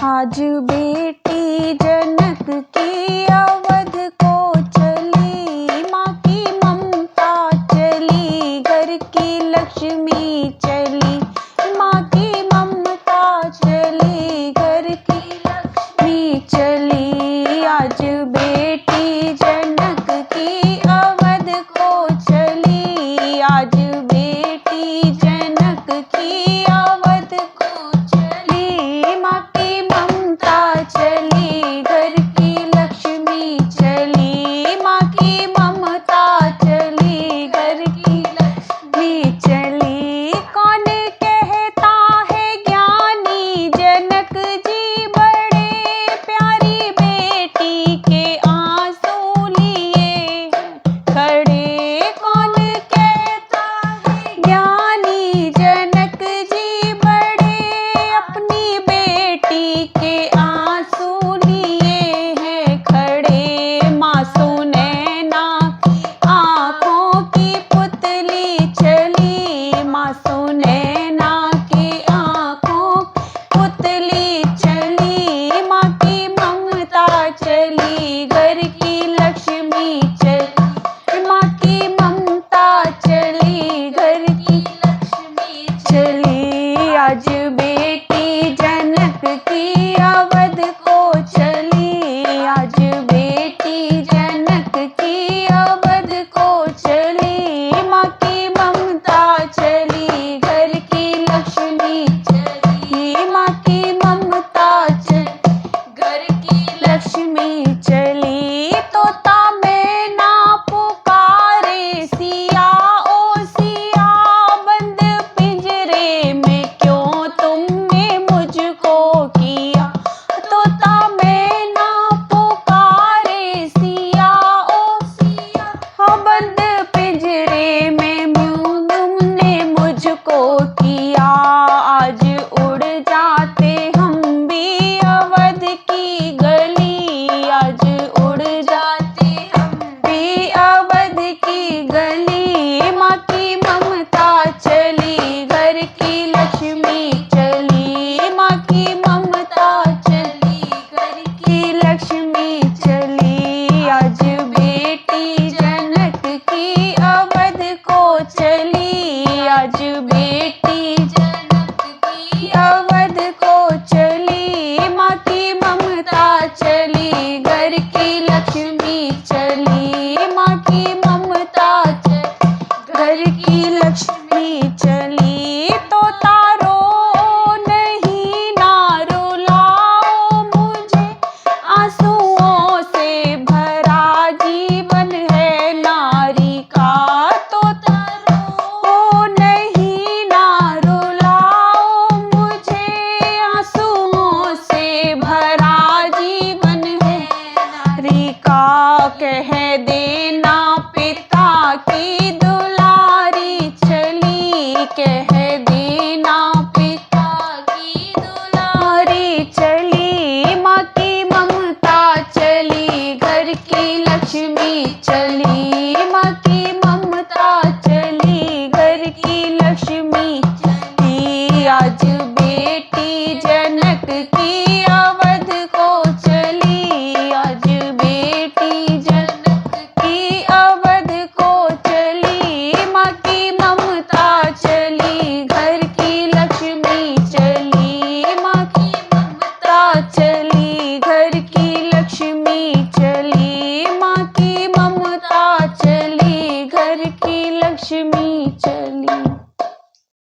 आज बेटी जनक की अवध को चली, माँ की ममता चली, घर की लक्ष्मी चली, माँ की ममता चली, घर की लक्ष्मी चली। आज बेटी जनक की अवध को चली, आज बेटी जनक की अवध को चली, माँ की ममता चली, घर की लक्ष्मी चली, माँ की ममता चली, घर की लक्ष्मी चली। कौन कहता है ज्ञानी जनक जी बड़े प्यारी बेटी के आंसू लिए खड़े। कौन कहता है ज्ञानी जनक जी बड़े अपनी बेटी के आंसू लिए हैं खड़े। मासूम नैना आँखों की पुतली चली, मासूम नैना की आँखों पुतली चली, माँ की ममता चली, घर की लक्ष्मी चली, माँ की ममता चली, घर की लक्ष्मी चली। आज बेटी जनक की अवध को चली, आज बेटी जनक की अवध को चली, माँ की ममता चली, घर की लक्ष्मी चली, माँ की ममता चली, घर की लक्ष्मी चली। तोता मैना पुकारे सिया ओ सिया, बंद पिंजरे में क्यों तुमने मुझको किया। तोता मैना पुकारे सिया ओ सिया, हाँ बंद पिंजरे में तुमने मुझको किया। आज उड़ जाते हम भी अवध की गली, आज उड़ जाते हम भी अवध की गली, माँ की ममता चली, घर की लक्ष्मी चली, माँ की ममता चली, घर की लक्ष्मी चली। आज बेटी जनक की अवध को चली, आज बेटी जनक की अवध को चली, माँ की ममता चली, घर की लक्ष्मी चली, माँ की ममता चली, घर की लक्ष्मी चली। तोता रो नहीं ना रुलाओ मुझे, आंसुओं से भरा जीवन है नारी का। तोता रो नहीं ना रुलाओ मुझे, आंसुओं से भरा जीवन है नारी का। कह देना पिता की दुलारी चली, कह देना पिता की दुलारी चली, माँ की ममता चली, घर की लक्ष्मी चली, माँ की ममता चली, घर की लक्ष्मी चली। आज बेटी जनक की अवध को चली, आज बेटी जनक की अवध को चली, माँ की ममता चली, घर की लक्ष्मी चली, माँ की ममता चली, घर की लक्ष्मी चली, माँ की ममता चली, घर की लक्ष्मी